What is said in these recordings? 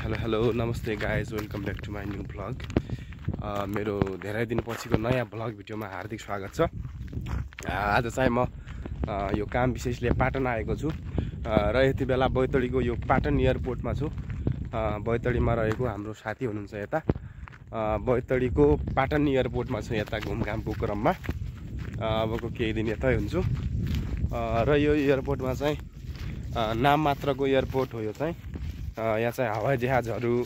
Hello नमस्ते guys, welcome back to my new vlog. मेरो धेरै दिनपछिको नयाँ भ्लग भिडियोमा हार्दिक स्वागत छ। आज चाहिँ म यो काम विशेषले पाटन आएको छु र यति बेला बैतडीको यो पाटन एयरपोर्टमा छु। बैतडीमा रहेको हाम्रो साथी हुनुहुन्छ यता बैतडीको पाटन एयरपोर्टमा छु, यता घुमघामको क्रममा। अबको केही दिन यतै हुन्छु र यो एयरपोर्टमा चाहिँ नाम मात्रको एयरपोर्ट हो यो चाहिँ। यहाँ चाहिँ हवाई जहाजहरू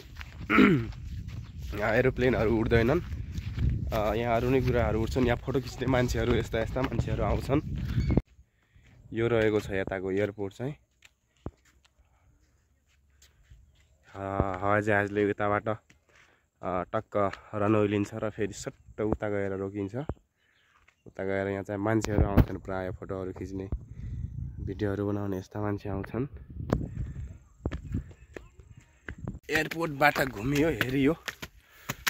एरोप्लेनहरू उड्दैनन्। यहाँ अरू नै कुराहरू उड्छन्। यहाँ फोटो खिच्ने मान्छेहरू यस्ता यस्ता मान्छेहरू आउँछन्। यो रहेको छ यताको एयरपोर्ट चाहिँ। हवाई जहाजले उताबाट टक्क रनवे लिन्छ र फेरि सट्ट उता गएर रोकिन्छ। उता गएर यहाँ चाहिँ मान्छेहरू आउँछन्, प्रायः फोटोहरू खिच्ने भिडियोहरू बनाउने यस्ता मान्छे आउँछन्। एयरपोर्टबाट घुमियो हेरियो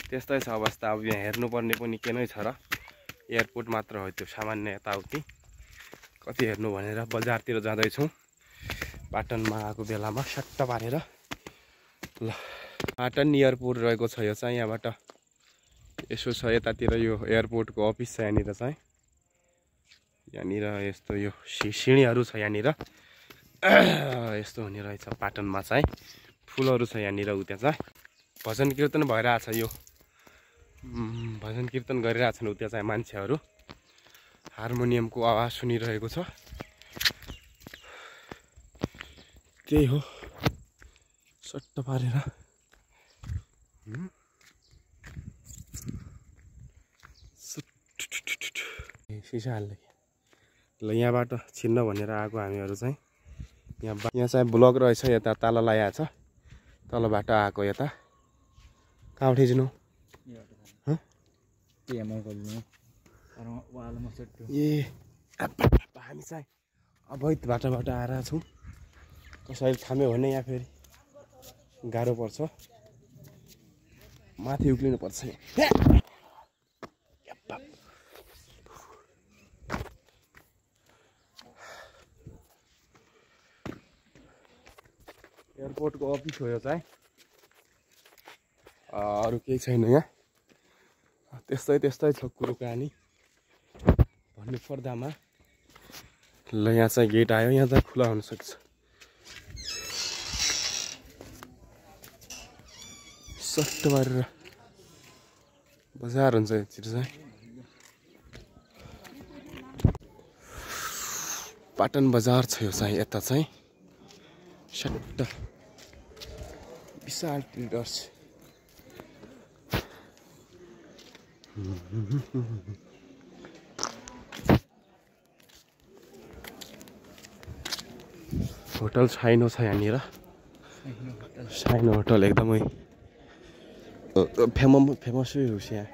त्यस्तै छ अवस्था। अब यहाँ हेर्नुपर्ने पनि के नै छ र, एयरपोर्ट मात्र हो त्यो, सामान्य यताउति कति हेर्नु भनेर बजारतिर जाँदैछौँ। पाटनमा आएको बेलामा सट्ट पारेर ल पाटन एयरपोर्ट रहेको छ यो चाहिँ। यहाँबाट यसो छ यतातिर यो एयरपोर्टको अफिस छ यहाँनिर चाहिँ। यहाँनिर यस्तो यो सिँढीहरू छ यहाँनिर यस्तो हुने रहेछ पाटनमा चाहिँ। फुलहरू छ यहाँनिर उता चाहिँ भजन कीर्तन भइरहेछ। यो भजन कीर्तन गरिरहेछन् उता चाहिँ मान्छेहरू। हार्मोनियमको आवाज सुनिरहेको छ। त्यही हो सट्ट पारेर सिसा हाल्दै ल यहाँबाट छिन्न भनेर आएको हामीहरू चाहिँ। यहाँ चाहिँ ब्लक रहेछ, यता ताला लगाएको छ, तलबाट आएको यता। कहाँ उठिदिनु ए हामी चाहिँ अवैध बाटोबाट आएर छौँ। कसैले थाम्यो भने यहाँ फेरि गाह्रो पर्छ, माथि उक्लिनु पर्छ। एयरपोर्टको अफिस हो यो चाहिँ, अरू केही छैन यहाँ। त्यस्तै छ कुरो कहानी भन्नु पर्दामा। ल यहाँ चाहिँ गेट आयो, यहाँ चाहिँ खुला हुनसक्छ। सट्ट पारेर बजार हुन्छ यतिर चाहिँ। पाटन बजार छ यो चाहिँ यता चाहिँ। सट्ट विशाल ट्रेडर्स। होटल साइनो छ यहाँनिर। साइनो होटल एकदमै फेमसै होस् यहाँ।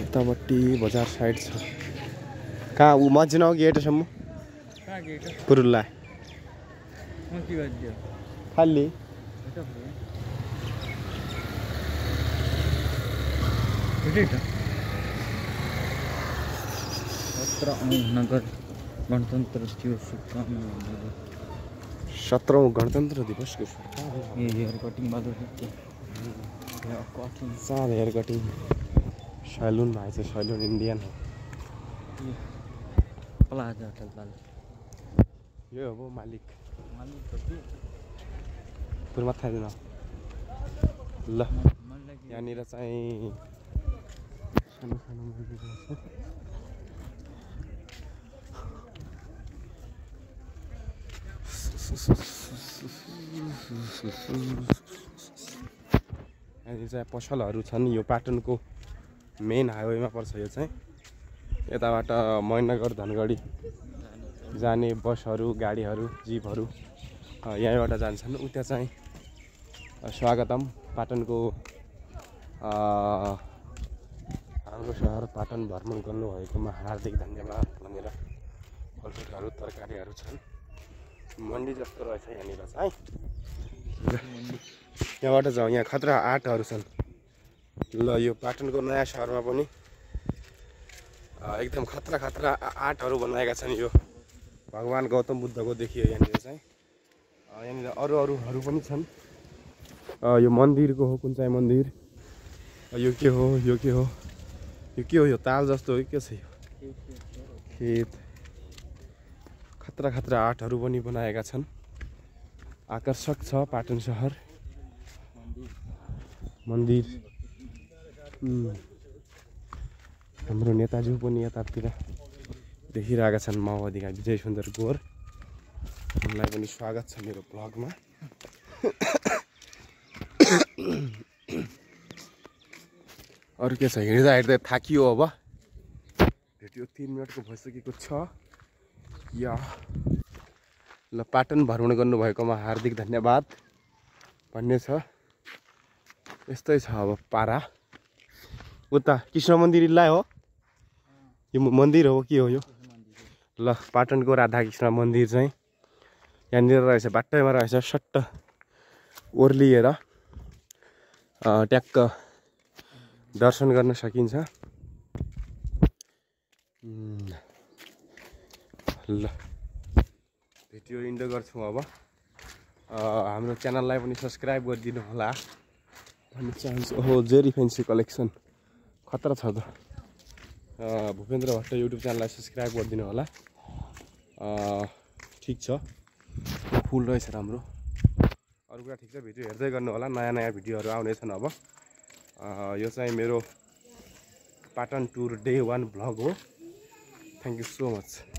यतापट्टि बजार साइड छ। कहाँ ऊ मझिन हो गेटसम्म पुरुल्ला खाली नगर गणतन्त्र दिवस 17औं गणतन्त्र दिवसको हेयर कटिङ सानो हेयर कटिङ सैलुन भएछ। सैलुन इन्डियन हो। प्लाजा होटल पाल यो हो मालिक पुरमा थाहा दिनु ल। यहाँनिर चाहिँ सानो सानो मन्दिर छ। यहाँनिर चाहिँ पसलहरू छन्। यो पाटनको मेन हाइवेमा पर्छ यो चाहिँ। यताबाट मैनगर धनगढी जाने बसहरू गाडीहरू जिपहरू यहीँबाट जान्छन्। उता चाहिँ स्वागतम पाटनको हाम्रो सहर पाटन भ्रमण गर्नुभएकोमा हार्दिक धन्यवाद भनेर फलफुलहरू तरकारीहरू छन्। मन्डी जस्तो रहेछ यहाँनिर चाहिँ यहाँबाट जाउँ। यहाँ खतरा आँटहरू छन्। ल यो पाटनको नयाँ सहरमा पनि एकदम खतरा खतरा आर्टहरू बनाएका छन्। यो भगवान् गौतम बुद्धको देखियो यहाँनिर चाहिँ। यहाँनिर अरूहरू पनि छन्। यो मन्दिरको हो, कुन चाहिँ मन्दिर, यो के हो, यो के हो, यो के हो, यो ताल जस्तो हो के छ यो खेत। खतरा खतरा आर्टहरू पनि बनाएका छन्। आकर्षक छ पाटन सहर। मन्दिर हाम्रो नेताजी पनि यतातिर देखिरहेका छन्। माओवादीका विजय सुन्दर गोर, उनलाई पनि स्वागत छ मेरो ब्लगमा। अरू के छ, हिँड्दा हिँड्दै थाकियो। अब भेट्यो 3 मिनटको भइसकेको छ। या ल पाटन भ्रमण गर्नुभएकोमा हार्दिक धन्यवाद भन्ने छ। यस्तै छ अब पारा। उता कृष्ण मन्दिर इल्ला हो, यो मन्दिर हो के हो यो? ल पाटनको राधा कृष्ण मन्दिर चाहिँ यहाँनिर रहेछ, बाटैमा रहेछ। सट्ट ओर्लिएर ट्याक्क दर्शन गर्न सकिन्छ। ल भिडियो इन्डो गर्छौँ अब। हाम्रो च्यानललाई पनि सब्सक्राइब गरिदिनु होला भन्ने चाहन्छु। ओहो जेरी फेन्सी कलेक्सन खतरा छ त। भूपेन्द्र भट्ट युट्युब च्यानललाई सब्सक्राइब गरिदिनु होला। ठिक छ, फुल रहेछ राम्रो। अरू कुरा ठिक छ, भिडियो हेर्दै गर्नु होला। नयाँ नयाँ भिडियोहरू आउनेछन् अब। यो चाहिँ मेरो पाटन टुर डे 1 भ्लग हो। Thank you so much.